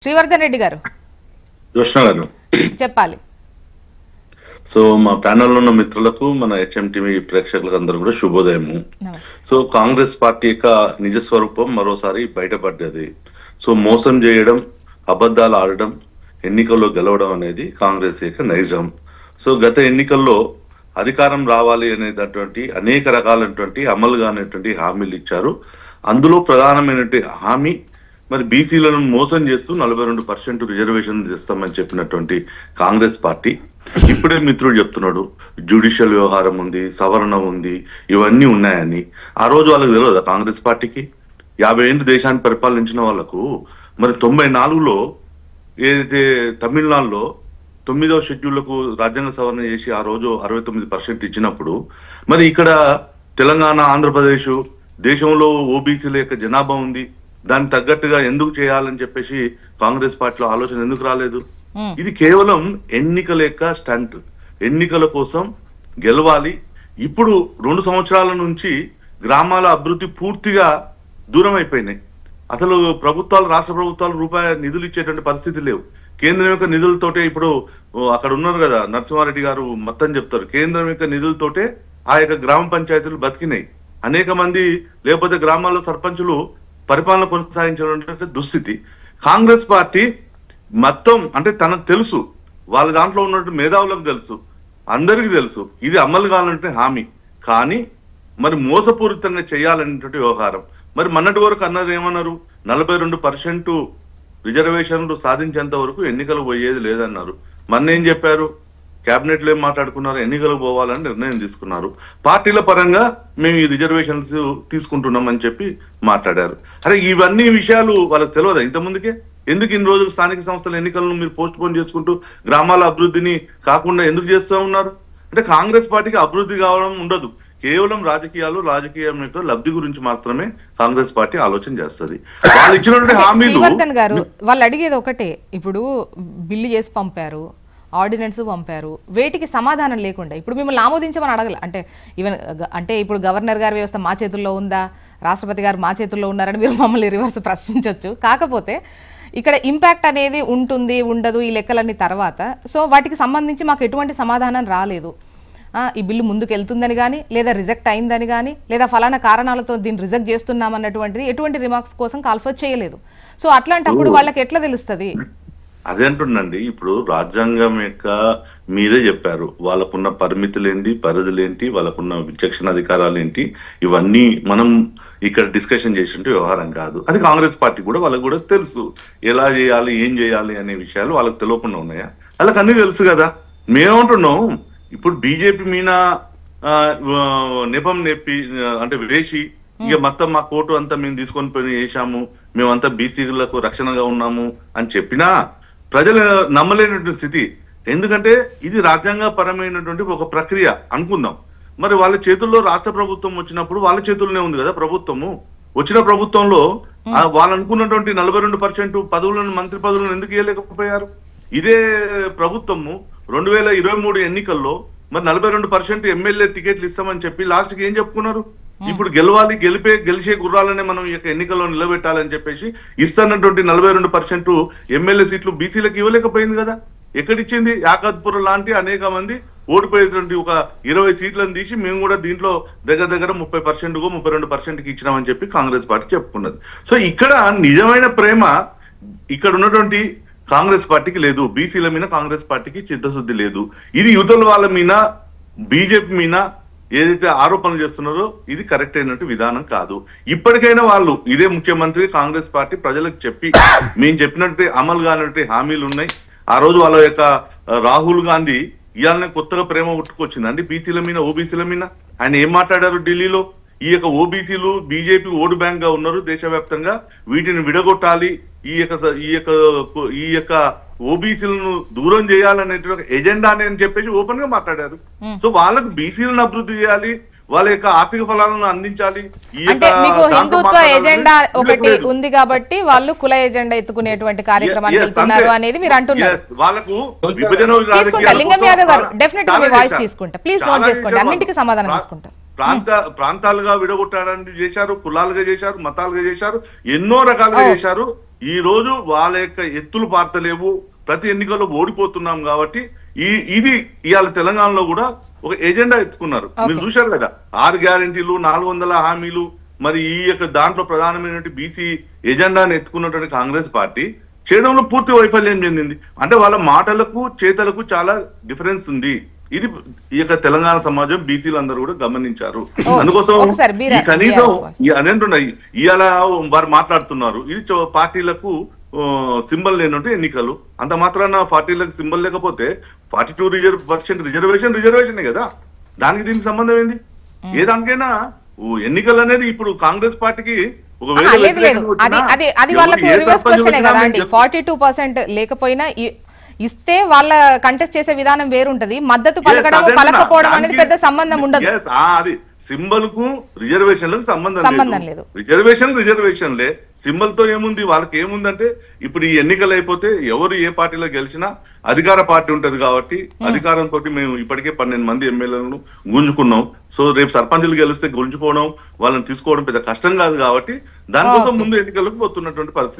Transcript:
శ్రీవర్ధన్ రెడ్డి గారు జోష్ణ గారు చెప్పాలి. సో మా ప్యానెల్ ఉన్న మిత్రులకు మన హెచ్ఎంటీవీ ప్రేక్షకులకు అందరూ కూడా శుభోదయము. సో కాంగ్రెస్ పార్టీ యొక్క నిజ స్వరూపం మరోసారి బయటపడ్డది. సో మోసం చేయడం, అబద్ధాలు ఆడడం, ఎన్నికల్లో గెలవడం అనేది కాంగ్రెస్ యొక్క నైజం. సో గత ఎన్నికల్లో అధికారం రావాలి అనేటటువంటి అనేక రకాలైనటువంటి అమలు కానటువంటి హామీలు ఇచ్చారు. అందులో ప్రధానమైనటువంటి హామీ మరి బీసీలను మోసం చేస్తూ 42% రిజర్వేషన్ ఇస్తామని చెప్పినటువంటి కాంగ్రెస్ పార్టీ ఇప్పుడే మిత్రుడు చెప్తున్నాడు జ్యుడిషియల్ వ్యవహారం ఉంది, సవరణ ఉంది, ఇవన్నీ ఉన్నాయని. ఆ రోజు వాళ్ళకి తెలియదా కాంగ్రెస్ పార్టీకి? 50 ఏళ్ళు దేశాన్ని పరిపాలించిన వాళ్ళకు మరి 94లో ఏదైతే తమిళనాడులో 9వ షెడ్యూళ్లకు రాజ్యాంగ సవరణ చేసి ఆ రోజు 69% ఇచ్చినప్పుడు మరి ఇక్కడ తెలంగాణ, ఆంధ్రప్రదేశ్ దేశంలో ఓబీసీల యొక్క జనాభా ఉంది, దానికి తగ్గట్టుగా ఎందుకు చేయాలని చెప్పేసి కాంగ్రెస్ పార్టీలో ఆలోచన ఎందుకు రాలేదు? ఇది కేవలం ఎన్నికల యొక్క స్టంట్. ఎన్నికల కోసం గెలవాలి. ఇప్పుడు 2 సంవత్సరాల నుంచి గ్రామాల అభివృద్ధి పూర్తిగా దూరం అయిపోయినాయి. అసలు ప్రభుత్వాలు, రాష్ట్ర ప్రభుత్వాలు రూపాయి నిధులు ఇచ్చేటువంటి పరిస్థితి లేవు. కేంద్రం యొక్క నిధులతోటే ఇప్పుడు అక్కడ ఉన్నారు కదా నరసింహారెడ్డి గారు మొత్తం చెప్తారు, కేంద్రం యొక్క నిధులతోటే ఆ యొక్క గ్రామ పంచాయతీలు బతికినాయి. అనేక మంది లేకపోతే గ్రామాల్లో సర్పంచులు పరిపాలన కొనసాగించే దుస్థితి. కాంగ్రెస్ పార్టీ మొత్తం అంటే తనకు తెలుసు, వాళ్ళ దాంట్లో ఉన్నట్టు మేధావులకు తెలుసు, అందరికీ తెలుసు ఇది అమలు కావాలంటే హామీ, కానీ మరి మోసపూరితంగా చేయాలనేటువంటి వ్యవహారం. మరి మొన్నటి వరకు అన్నది ఏమన్నారు, 42% రిజర్వేషన్లు సాధించేంత వరకు ఎన్నికలు పోయేది లేదన్నారు. మొన్న ఏం చెప్పారు? కేబినెట్ లో ఏం మాట్లాడుకున్నారు? ఎన్నికలు పోవాలని నిర్ణయం తీసుకున్నారు. పార్టీల పరంగా మేము ఈ రిజర్వేషన్స్ తీసుకుంటున్నామని చెప్పి మాట్లాడారు. అరే ఇవన్నీ విషయాలు వాళ్ళకి తెలియదా ఇంతకుముందుకే? ఎందుకు ఇన్ని రోజులు స్థానిక సంస్థల ఎన్నికలను మీరు పోస్ట్ పోన్ చేసుకుంటూ గ్రామాల అభివృద్ధిని కాకుండా ఎందుకు చేస్తూ ఉన్నారు? అంటే కాంగ్రెస్ పార్టీకి అభివృద్ధి కావడం ఉండదు, కేవలం రాజకీయం యొక్క లబ్ధి గురించి మాత్రమే కాంగ్రెస్ పార్టీ ఆలోచన చేస్తుంది. వాళ్ళు ఇచ్చినటువంటి హామీలు. శ్రీవర్ధన్ గారు వాళ్ళు అడిగేది ఒకటే, ఇప్పుడు బిల్లు చేసి పంపారు, ఆర్డినెన్స్ పంపారు, వేటికి సమాధానం లేకుండా ఇప్పుడు మిమ్మల్ని ఆమోదించమని అడగల. అంటే ఈవెన్ అంటే ఇప్పుడు గవర్నర్ గారి వ్యవస్థ మా చేతుల్లో ఉందా, రాష్ట్రపతి గారు మా చేతుల్లో ఉన్నారని మీరు మమ్మల్ని రివర్స్ ప్రశ్నించవచ్చు. కాకపోతే ఇక్కడ ఇంపాక్ట్ అనేది ఉంటుంది ఉండదు ఈ లెక్కలన్నీ తర్వాత. సో వాటికి సంబంధించి మాకు ఎటువంటి సమాధానం రాలేదు. ఈ బిల్లు ముందుకు వెళ్తుందని కానీ, లేదా రిజెక్ట్ అయిందని కానీ, లేదా ఫలానా కారణాలతో దీన్ని రిజెక్ట్ చేస్తున్నామన్నటువంటిది ఎటువంటి రిమార్క్స్ కోసం కాల్ఫర్ చేయలేదు. సో అట్లాంటప్పుడు వాళ్ళకి ఎట్లా తెలుస్తుంది? అదే అంటుండండి. ఇప్పుడు రాజ్యాంగం యొక్క మీరే చెప్పారు, వాళ్ళకున్న పరిమితులేంటి, పరిధులేంటి, వాళ్ళకున్న విచక్షణ అధికారాలు ఏంటి, ఇవన్నీ మనం ఇక్కడ డిస్కషన్ చేసినట్టు వ్యవహారం కాదు. అది కాంగ్రెస్ పార్టీ కూడా వాళ్ళకు కూడా తెలుసు, ఎలా చేయాలి, ఏం చేయాలి అనే విషయాలు వాళ్ళకి తెలియకుండా ఉన్నాయా? వాళ్ళకి అన్ని తెలుసు కదా. మేమేమంటున్నాం, ఇప్పుడు బీజేపీ మీద నెపం నెప్పి అంటే వేసి ఇక మొత్తం మా కోర్టు అంతా మేము తీసుకొని పోయి చేశాము, మేమంతా బీసీలకు రక్షణగా ఉన్నాము అని చెప్పినా ప్రజలు నమ్మలేనటువంటి స్థితి. ఎందుకంటే ఇది రాజ్యాంగ పరమైనటువంటి ఒక ప్రక్రియ అనుకుందాం. మరి వాళ్ళ చేతుల్లో రాష్ట్ర ప్రభుత్వం వచ్చినప్పుడు వాళ్ళ చేతుల్లోనే ఉంది కదా ప్రభుత్వము. వచ్చిన ప్రభుత్వంలో వాళ్ళు అనుకున్నటువంటి 42% పదవులను, మంత్రి పదవులను ఎందుకు ఇవ్వలేకపోయారు? ఇదే ప్రభుత్వము 2023 ఎన్నికల్లో మరి 42% ఎమ్మెల్యే టికెట్లు ఇస్తామని చెప్పి లాస్ట్కి ఏం చెప్పుకున్నారు? ఇప్పుడు గెలవాలి, గెలిచే గుర్రాలనే మనం ఈ యొక్క ఎన్నికల్లో నిలబెట్టాలని చెప్పేసి ఇస్తున్నటువంటి 42% ఎమ్మెల్యే సీట్లు బీసీలకు ఇవ్వలేకపోయింది కదా. ఎక్కడిచ్చింది? యాకత్పుర లాంటి అనేక మంది ఓడిపోయేటువంటి ఒక 20 సీట్లను తీసి మేము కూడా దీంట్లో దగ్గర 30%కో 32%కి ఇచ్చినామని చెప్పి కాంగ్రెస్ పార్టీ చెప్పుకున్నది. సో ఇక్కడ నిజమైన ప్రేమ ఇక్కడ ఉన్నటువంటి కాంగ్రెస్ పార్టీకి లేదు, బీసీల మీద కాంగ్రెస్ పార్టీకి చిత్తశుద్ధి లేదు. ఇది యువతల వాళ్ళ మీద, బీజేపీ మీద ఏదైతే ఆరోపణలు చేస్తున్నారో ఇది కరెక్ట్ అయినట్టు విధానం కాదు. ఇప్పటికైనా వాళ్ళు ఇదే ముఖ్యమంత్రి కాంగ్రెస్ పార్టీ ప్రజలకు చెప్పి మేము చెప్పినట్టు అమలు కానట్టు హామీలు ఉన్నాయి. ఆ రోజు వాళ్ళ యొక్క రాహుల్ గాంధీ ఇవాళనే కొత్తగా ప్రేమ ఉట్టుకొచ్చిందండి బీసీల మీద, ఓబీసీల మీద. ఆయన ఏం మాట్లాడారు ఢిల్లీలో? ఈ యొక్క ఓబీసీలు బీజేపీ ఓటు బ్యాంక్ గా ఉన్నారు దేశవ్యాప్తంగా, వీటిని విడగొట్టాలి, ఈ యొక్క ఓబీసీలను దూరం చేయాలనే ఎజెండా అని చెప్పేసి ఓపెన్ గా మాట్లాడారు. సో వాళ్ళకు బీసీలను అభివృద్ధి చేయాలి, వాళ్ళ యొక్క ఆర్థిక ఫలాలను అందించాలి. మీకు హిందుత్వ ఎజెండా ఒకటి ఉంది కాబట్టి వాళ్ళు కుల ఎజెండా ఎత్తుకునేటువంటి కార్యక్రమానికి వెళ్తున్నారు అనేది మీరు అంటున్నారు. వాళ్ళకు విభజన లింగం యాదవ్ గారు డెఫినెట్ గా మీ వాయిస్ తీసుకుంటా, ప్లీజ్ నోట్ చేసుకోండి, అన్నింటికి సమాధానం తీసుకుంటా. ప్రాంతాలుగా విడగొట్టడానికి చేశారు, కులాలుగా చేశారు, మతాలుగా చేశారు, ఎన్నో రకాలుగా చేశారు. ఈ రోజు వాళ్ళ యొక్క ఎత్తులు పార్తలేవు, ప్రతి ఎన్నికల్లో ఓడిపోతున్నాం కాబట్టి ఇది ఇవాళ తెలంగాణలో కూడా ఒక ఎజెండా ఎత్తుకున్నారు. మీరు చూశారు కదా 6 గ్యారెంటీలు 400 హామీలు, మరి ఈ యొక్క దాంట్లో ప్రధానమైనటువంటి బీసీ ఎజెండాను ఎత్తుకున్నటువంటి కాంగ్రెస్ పార్టీ చేయడంలో పూర్తి వైఫల్యం చెందింది. అంటే వాళ్ళ మాటలకు చేతలకు చాలా డిఫరెన్స్ ఉంది. ఇది ఈ యొక్క తెలంగాణ సమాజం బీసీలందరూ కూడా గమనించారు. అందుకోసం కనీసం అదేంటున్నాయి ఇవాళ వారు మాట్లాడుతున్నారు, ఇది పార్టీలకు సింబల్ లేనంటే ఎన్నికలు. అంత మాత్రాన పార్టీలకు సింబల్ లేకపోతే 42% రిజర్వేషనే కదా, దానికి దీనికి సంబంధం ఏంది? ఏ దానికైనా ఎన్నికలు అనేది ఇప్పుడు కాంగ్రెస్ పార్టీకి అది వాళ్ళకు రివర్స్ క్వశ్చనే కదా అండి. 42% లేకపోయినా ఇస్తే వాళ్ళ కంటెస్ట్ చేసే విధానం వేరుంటది, మద్దతు పలకడం పలకపోవడం అనేది పెద్ద సంబంధం ఉండదు. అది సింబల్ కు రిజర్వేషన్లకు సంబంధం లేదు. రిజర్వేషన్లే సింబల్ తో ఏముంది, వాళ్ళకి ఏముందంటే ఇప్పుడు ఈ ఎన్నికలు అయిపోతే ఎవరు ఏ పార్టీలో గెలిచినా అధికార పార్టీ ఉంటది కాబట్టి అధికారంతో మేము ఇప్పటికే 12 మంది ఎమ్మెల్యేలను గుంజుకున్నాం. సో రేపు సర్పంచులు గెలిస్తే గుంజుకోవడం వాళ్ళని తీసుకోవడం పెద్ద కష్టం కాదు కాబట్టి దానికోసం ముందు ఎన్నికలకు పోతున్నటువంటి పరిస్థితి.